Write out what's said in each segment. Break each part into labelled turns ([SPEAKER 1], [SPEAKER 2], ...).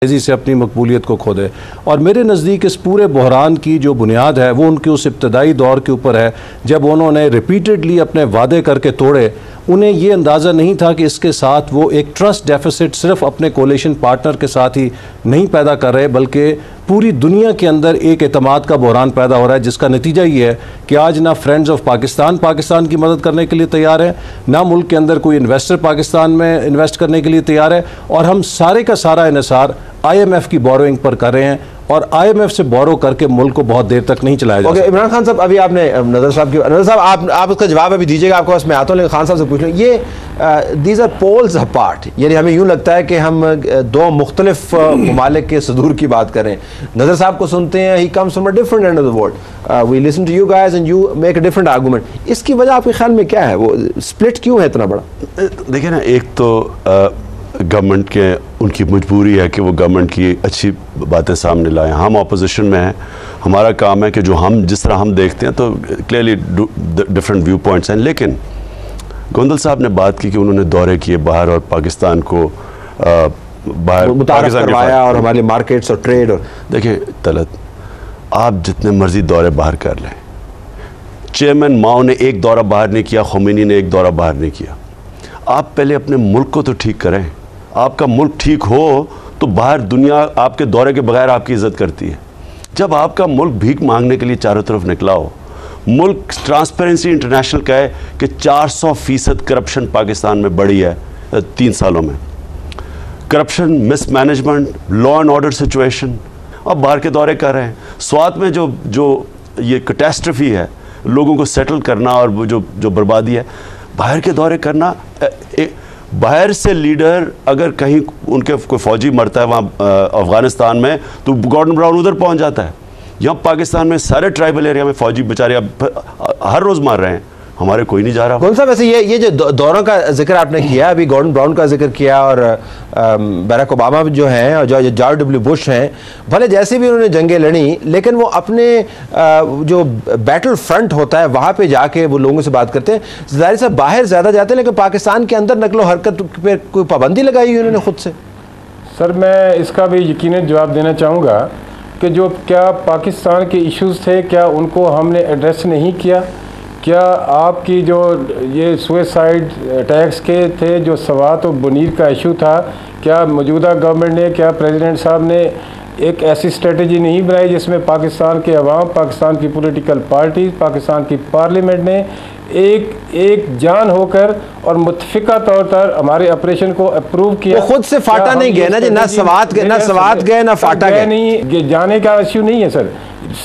[SPEAKER 1] तेज़ी से अपनी मकबूलियत को खो दे। और मेरे नज़दीक इस पूरे बहरान की जो बुनियाद है वो उनके उस इब्तदाई दौर के ऊपर है जब उन्होंने रिपीटेडली अपने वादे करके तोड़े। उन्हें ये अंदाज़ा नहीं था कि इसके साथ वो एक ट्रस्ट डेफिसिट सिर्फ अपने कोलिशन पार्टनर के साथ ही नहीं पैदा कर रहे बल्कि पूरी दुनिया के अंदर एक एतमाद का बहरान पैदा हो रहा है, जिसका नतीजा ये है कि आज ना फ्रेंड्स ऑफ पाकिस्तान की मदद करने के लिए तैयार है, ना मुल्क के अंदर कोई इन्वेस्टर पाकिस्तान में इन्वेस्ट करने के लिए तैयार है, और हम सारे का सारा इन्हिसार IMF की बोरोइंग पर कर रहे हैं और IMF से बोरो करके मुल्क को बहुत देर तक नहीं चलाया जा सकता।
[SPEAKER 2] इमरान खान साहब, अभी आपने नज़र साहब आप उसका जवाब अभी दीजिएगा, आपके पास मैं आता हूँ, लेकिन खान साहब से पूछ लूँ, ये दीज आर पोल्स अपार्ट, यानी हमें यूँ लगता है कि हम दो मुख्तलिफ ममालिक के सदूर की बात करें। नज़र साहब को सुनते हैं, he comes from a different end of the world, we listen to you guys and you make a different argument. इसकी वजह आपके ख्याल में क्या है, वो स्प्लिट क्यों है इतना बड़ा?
[SPEAKER 3] देखिए ना, एक तो गवर्नमेंट के उनकी मजबूरी है कि वो गवर्नमेंट की अच्छी बातें सामने लाएं। हम अपोजिशन में हैं, हमारा काम है कि जो हम जिस तरह हम देखते हैं तो क्लियरली डिफरेंट व्यू पॉइंट्स हैं। लेकिन गोंदल साहब ने बात की कि उन्होंने दौरे किए बाहर और पाकिस्तान को बाहर
[SPEAKER 2] करवाया और हमारे मार्केट्स और ट्रेड। और
[SPEAKER 3] देखिए तलत, आप जितने मर्जी दौरे बाहर कर लें, चेयरमैन माओ ने एक दौरा बाहर नहीं किया, खुमैनी ने एक दौरा बाहर नहीं किया। आप पहले अपने मुल्क को तो ठीक करें। आपका मुल्क ठीक हो तो बाहर दुनिया आपके दौरे के बगैर आपकी इज्जत करती है। जब आपका मुल्क भीख मांगने के लिए चारों तरफ निकला हो, मुल्क ट्रांसपेरेंसी इंटरनेशनल कहे कि 400% करप्शन पाकिस्तान में बढ़ी है 3 सालों में, corruption, mismanagement, law and order situation, अब बाहर के दौरे कर रहे हैं। स्वात में जो ये कैटास्ट्रफी है, लोगों को सेटल करना और वो जो बर्बादी है, बाहर के दौरे करना। बाहर से लीडर अगर कहीं उनके कोई फौजी मरता है वहाँ अफ़गानिस्तान में तो गॉर्डन ब्राउन उधर पहुँच जाता है। यहाँ पाकिस्तान में सारे ट्राइबल एरिया में फौजी बेचारे अब हर रोज़ मार रहे हैं, हमारे कोई नहीं जा रहा।
[SPEAKER 2] कौन सा वैसे ये जो दौरों का जिक्र आपने किया, अभी गॉर्डन ब्राउन का जिक्र किया और बराक ओबामा जो हैं और जॉर्ज डब्ल्यू बुश हैं, भले जैसे भी उन्होंने जंगें लड़ी, लेकिन वो अपने जो बैटल फ्रंट होता है वहाँ पे जाके वो लोगों से बात करते हैं। ज़ाहिर साहब बाहर ज़्यादा जाते हैं, लेकिन पाकिस्तान के अंदर नकलो हरकत पर कोई पाबंदी लगाई हुई उन्होंने खुद से।
[SPEAKER 4] सर, मैं इसका भी यकीनन जवाब देना चाहूँगा कि जो क्या पाकिस्तान के इश्यूज़ थे, क्या उनको हमने एड्रेस नहीं किया? क्या आपकी जो ये सुसाइड अटैक्स के थे, जो सवात और बुनीद का इशू था, क्या मौजूदा गवर्नमेंट ने, क्या प्रेसिडेंट साहब ने एक ऐसी स्ट्रेटजी नहीं बनाई जिसमें पाकिस्तान के अवाम, पाकिस्तान की पॉलिटिकल पार्टीज, पाकिस्तान की पार्लियामेंट ने एक जान होकर और मुतफिका तौर पर हमारे ऑपरेशन को अप्रूव किया?
[SPEAKER 2] वो खुद से फाटा नहीं गया ना जी, ना सवात गए ना फाटा गए।
[SPEAKER 4] नहीं, जाने का इशू नहीं है सर,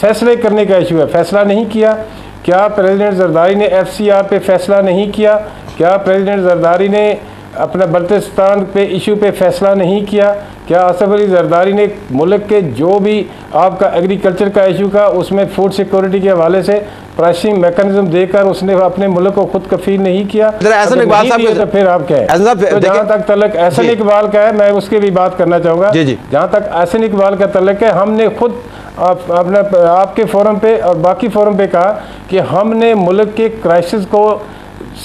[SPEAKER 4] फैसले करने का इशू है। फैसला नहीं किया। क्या प्रेसिडेंट जरदारी ने FCR पे फैसला नहीं किया? क्या प्रेसिडेंट जरदारी ने अपना बल्तिस्तान पे इशू पे फैसला नहीं किया? क्या आसफ अली जरदारी ने मुल्क के जो भी आपका एग्रीकल्चर का इशू का उसमें फूड सिक्योरिटी के हवाले से प्राइसिंग मैकेनिज्म देकर उसने अपने मुल्क को खुद कफील नहीं किया?
[SPEAKER 2] एहसन इकबाल साहब,
[SPEAKER 4] तो फिर आप क्या है? तो जहाँ तक तलक एहसन इकबाल का है, मैं उसकी भी बात करना चाहूँगा। जहाँ तक एहसन इकबाल का तलक है, हमने खुद अपने आपके फोरम पे और बाकी फोरम पे कहा कि हमने मुल्क के क्राइसिस को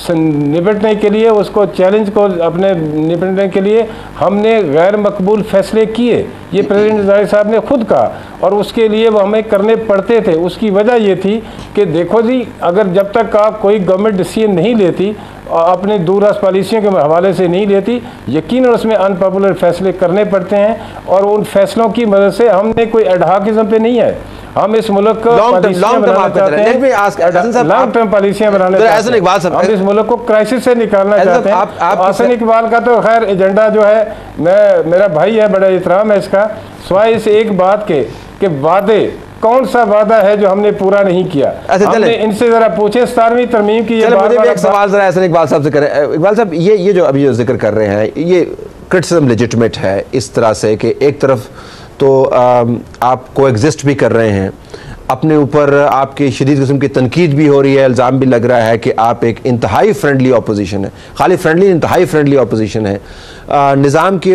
[SPEAKER 4] निपटने के लिए, उसको चैलेंज को अपने निपटने के लिए हमने गैर मकबूल फैसले किए। ये प्रेसिडेंट जरदारी साहब ने खुद कहा और उसके लिए वो हमें करने पड़ते थे। उसकी वजह ये थी कि देखो जी, अगर जब तक आप कोई गवर्नमेंट डिसीजन नहीं लेती और अपने दूरदराज पॉलिसियों के हवाले से नहीं लेती, यकीनन उसमें अनपॉपुलर फैसले करने पड़ते हैं और उन फैसलों की मदद से हमने कोई एडहॉकिज्म पे नहीं है। हम इस मुल्क को लॉन्ग टर्म पॉलिसियां बनाना चाहते हैं, हम इस मुल्क को क्राइसिस से निकालना चाहते हैं। एहसन इकबाल का तो खैर एजेंडा जो है, मेरा भाई है, बड़ा एहतराम है इसका, सिवाय इस एक बात के कि वादे, कौन सा वादा है जो हमने पूरा नहीं किया? हमने इनसे जरा पूछे 17वीं तरमीम की।
[SPEAKER 2] एक सवाल जरा एहसन इकबाल साहब से करें। इकबाल साहब, ये जो अभी जो जिक्र कर रहे हैं, ये क्रिटिसिज्म लेजिटिमेट है इस तरह से कि एक तरफ तो आप को एग्जिस्ट भी कर रहे हैं, अपने ऊपर आपकी शदीद किस्म की तनकीद भी हो रही है, इल्ज़ाम भी लग रहा है कि आप एक इंतहाई फ्रेंडली अपोजिशन है, खाली फ्रेंडली इंतहाई फ्रेंडली अपोजिशन है। निज़ाम के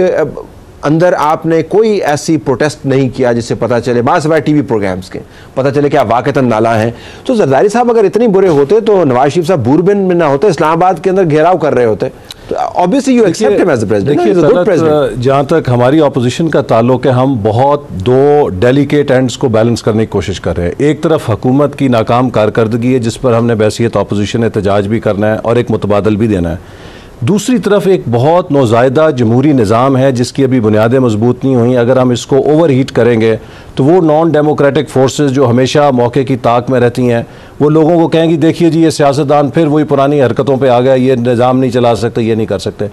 [SPEAKER 2] अंदर आपने कोई ऐसी प्रोटेस्ट नहीं किया जिससे पता चले, बासवाए TV प्रोग्राम्स के पता चले कि आप वाक़तन नाला हैं। तो जरदारी साहब अगर इतने बुरे होते तो नवाज शरीफ साहब बूरबिन में ना होते, इस्लामाबाद के अंदर घेराव कर रहे होते। तो obviously you accept him as a president.
[SPEAKER 1] देखिए तलत, जहाँ तक हमारी ऑपोजिशन का ताल्लुक है, हम बहुत दो डेलिकेट एंड्स को बैलेंस करने की कोशिश कर रहे हैं। एक तरफ हुकूमत की नाकाम कारकर्दगी है जिस पर हमने बहसीत ऑपोजिशन एहतजाज भी करना है और एक मुतबादल भी देना है। दूसरी तरफ एक बहुत नौज़ायदा जमहूरी निज़ाम है जिसकी अभी बुनियादें मजबूत नहीं हुई। अगर हम इसको ओवर हीट करेंगे तो वो नॉन डेमोक्रेटिक फोर्सेस जो हमेशा मौके की ताक में रहती हैं वो लोगों को कहेंगी देखिए जी ये सियासतदान फिर वही पुरानी हरकतों पे आ गया, ये निज़ाम नहीं चला सकते, ये नहीं कर सकते।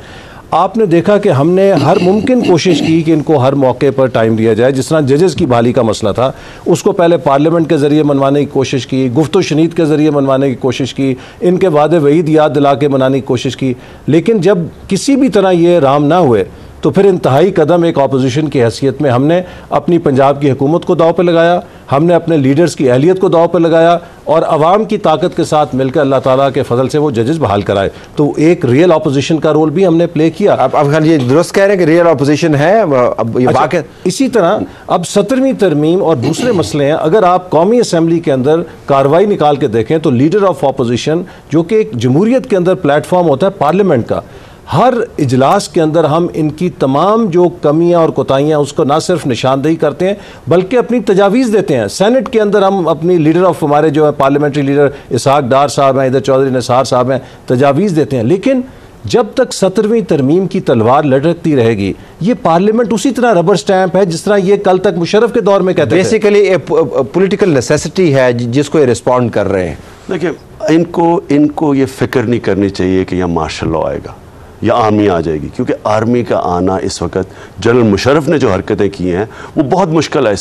[SPEAKER 1] आपने देखा कि हमने हर मुमकिन कोशिश की कि इनको हर मौके पर टाइम दिया जाए। जिस तरह जजेस की बहाली का मसला था उसको पहले पार्लियामेंट के ज़रिए मनवाने की कोशिश की, गुफ्तो शनीद के ज़रिए मनवाने की कोशिश की, इनके वादे वईद याद दिला के मनाने की कोशिश की, लेकिन जब किसी भी तरह ये राम ना हुए तो फिर इंतहाई कदम एक अपोजिशन की हैसियत में हमने अपनी पंजाब की हुकूमत को दाव पर लगाया, हमने अपने लीडर्स की अहलियत को दाव पर लगाया और अवाम की ताकत के साथ मिलकर अल्लाह ताला के फजल से वो जजेस बहाल कराए। तो एक रियल अपोजिशन का रोल भी हमने प्ले किया।
[SPEAKER 2] अब ये दुरुस्त कह रहे हैं कि रियल अपोजिशन है। अब ये
[SPEAKER 1] अच्छा, इसी तरह अब 17वीं तरमीम और दूसरे मसले हैं। अगर आप कौमी असम्बली के अंदर कार्रवाई निकाल के देखें तो लीडर ऑफ अपोजिशन, जो कि एक जमहूरियत के अंदर प्लेटफॉर्म होता है पार्लियामेंट का, हर इजलास के अंदर हम इनकी तमाम जो कमियां और कोताहियां उसको ना सिर्फ निशानदेही करते हैं बल्कि अपनी तजावीज़ देते हैं। सेनेट के अंदर हम अपनी लीडर ऑफ हमारे जो है पार्लियामेंट्री लीडर इसहाक डार साहब हैं, इधर चौधरी निसार साहब हैं, तजावीज़ देते हैं। लेकिन जब तक 17वीं तरमीम की तलवार लटकती रहेगी ये पार्लियामेंट उसी तरह रबर स्टैंप है जिस तरह ये कल तक मुशर्रफ के दौर में कहते थे।
[SPEAKER 2] बेसिकली पॉलिटिकल नेसेसिटी है जिसको ये रिस्पॉन्ड कर रहे हैं।
[SPEAKER 3] देखिए इनको ये फिक्र नहीं करनी चाहिए कि यहाँ मार्शल लॉ आएगा या आर्मी आ जाएगी, क्योंकि आर्मी का आना इस वक्त जनरल मुशर्रफ ने जो हरकतें की हैं वो बहुत मुश्किल है।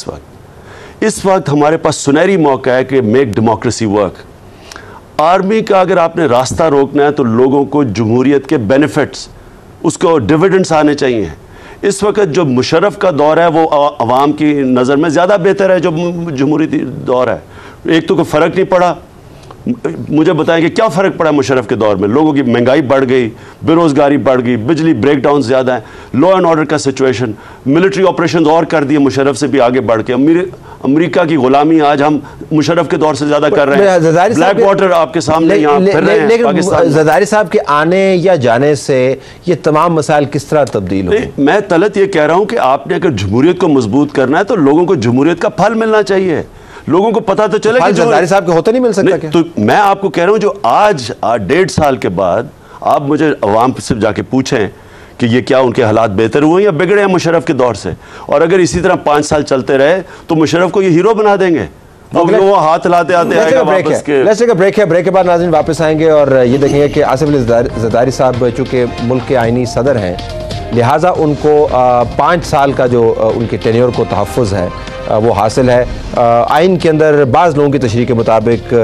[SPEAKER 3] इस वक्त हमारे पास सुनहरी मौका है कि मेक डेमोक्रेसी वर्क। आर्मी का अगर आपने रास्ता रोकना है तो लोगों को जमहूरियत के बेनिफिट्स, उसको डिविडेंड्स आने चाहिए। इस वक्त जो मुशर्रफ का दौर है वो अवाम की नज़र में ज़्यादा बेहतर है जो जमहूरी दौर है। एक तो कोई फ़र्क नहीं पड़ा। मुझे बताएं कि क्या फ़र्क पड़ा मुशर्रफ के दौर में। लोगों की महंगाई बढ़ गई, बेरोज़गारी बढ़ गई, बिजली ब्रेकडाउन ज़्यादा है, लॉ एंड ऑर्डर का सिचुएशन, मिलिट्री ऑपरेशन और कर दिए मुशर्रफ से भी आगे बढ़ के। अमेरिका की गुलामी आज हम मुशर्रफ के दौर से ज़्यादा कर रहे हैं। ब्लैक वाटर आपके सामने यहाँ फिर रहे हैं।
[SPEAKER 2] लेकिन ज़रदारी साहब के आने या जाने से ये तमाम मसाइल किस तरह तब्दील हो?
[SPEAKER 3] मैं तलत ये कह रहा हूँ कि आपने अगर जमहूरियत को मजबूत करना है तो लोगों को जमहूरियत का फल मिलना चाहिए। लोगों को पता तो चले कि
[SPEAKER 2] ज़रदारी साहब को होता नहीं मिल सकता क्या?
[SPEAKER 3] तो मैं आपको कह रहा हूं जो आज 1.5 साल के बाद आप मुझे अवाम से जाके पूछें कि ये क्या उनके हालात बेहतर हुए या बिगड़े हैं मुशर्रफ के दौर से, और अगर इसी तरह 5 साल चलते रहे तो मुशर्रफ को ये हीरो बना देंगे। वो हाथ लाते आते आएगा वापस के।
[SPEAKER 2] लेट्स टेक अ ब्रेक है। ब्रेक के बाद नाज़रीन वापस आएंगे और ये देखेंगे कि आसिफ अली ज़रदारी साहब चूँकि मुल्क के आइनी सदर हैं लिहाजा उनको 5 साल का जो उनके टेन्योर को तहफ़्फ़ुज़ है वो हासिल है। आइन के अंदर बाज़ लोगों की तशरीह के मुताबिक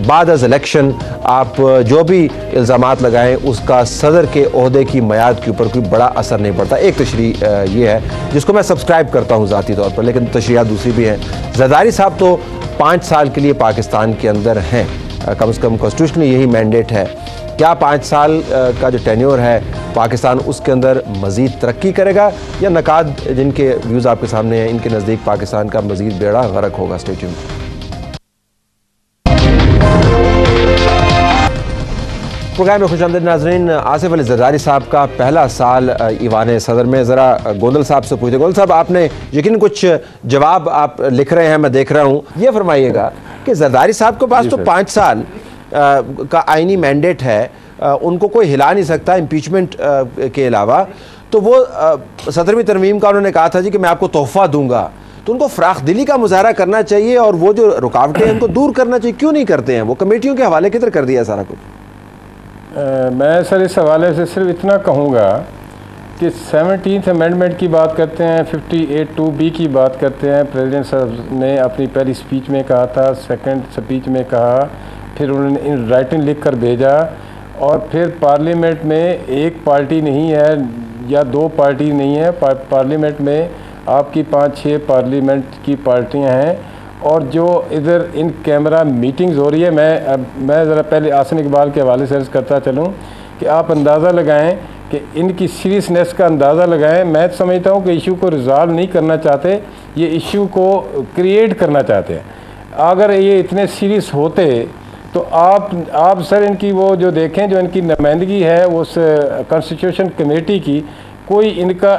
[SPEAKER 2] बाद अज़ इलेक्शन आप जो भी इल्ज़ामात लगाएं उसका सदर के ओहदे की मियाद के ऊपर कोई बड़ा असर नहीं पड़ता। एक तशरीह ये है जिसको मैं सब्सक्राइब करता हूँ ज़ाती तौर पर, लेकिन तशरीहात दूसरी भी हैं। ज़रदारी साहब तो 5 साल के लिए पाकिस्तान के अंदर हैं, कम से कम कॉन्स्टिट्यूशनली यही मैंडेट है। क्या 5 साल का जो टेन्योर है पाकिस्तान उसके अंदर मज़ीद तरक्की करेगा या नकाद जिनके व्यूज़ आपके सामने हैं इनके नज़दीक पाकिस्तान का मज़ीद बेड़ा गर्क होगा? Stay tuned. प्रोग्राम में खुशामदीद नाज़रीन। आसिफ अली ज़रदारी साहब का पहला साल ईवान सदर में। ज़रा गोंदल साहब से पूछते। गोंदल साहब आपने यकीन कुछ जवाब आप लिख रहे हैं, मैं देख रहा हूँ। ये फरमाइएगा कि ज़रदारी साहब के पास तो 5 साल का आइनी मैंडेट है, उनको कोई हिला नहीं सकता इम्पीचमेंट के अलावा। तो वो 17वीं तरमीम का उन्होंने कहा था जी कि मैं आपको तोहफ़ा दूंगा, तो उनको फ़राख दिली का मुजाहरा करना चाहिए और वो जो रुकावटें हैं उनको दूर करना चाहिए। क्यों नहीं करते हैं? वो कमेटियों के हवाले किधर कर दिया सारा कुछ।
[SPEAKER 4] मैं सर इस हवाले से सिर्फ इतना कहूँगा कि 17th अमेंडमेंट की बात करते हैं, 58(2)B की बात करते हैं। प्रेसिडेंट साहब ने अपनी पहली स्पीच में कहा था, सेकंड स्पीच में कहा, फिर उन्होंने इन राइटिंग लिख कर भेजा, और फिर पार्लियामेंट में एक पार्टी नहीं है या 2 पार्टी नहीं है, पार्लियामेंट में आपकी 5-6 पार्लियामेंट की पार्टियां हैं। और जो इधर इन कैमरा मीटिंग्स हो रही है, मैं ज़रा पहले आसन इकबाल के हवाले से अर्ज़ करता चलूँ कि आप अंदाज़ा लगाएं कि इनकी सीरियसनेस का अंदाज़ा लगाएं। मैं समझता हूँ कि इशू को रिज़ॉल्व नहीं करना चाहते, ये इशू को क्रिएट करना चाहते हैं। अगर ये इतने सीरियस होते तो आप सर इनकी वो जो देखें जो इनकी नुमाइंदगी है उस कॉन्स्टिट्यूशन कमेटी की, कोई इनका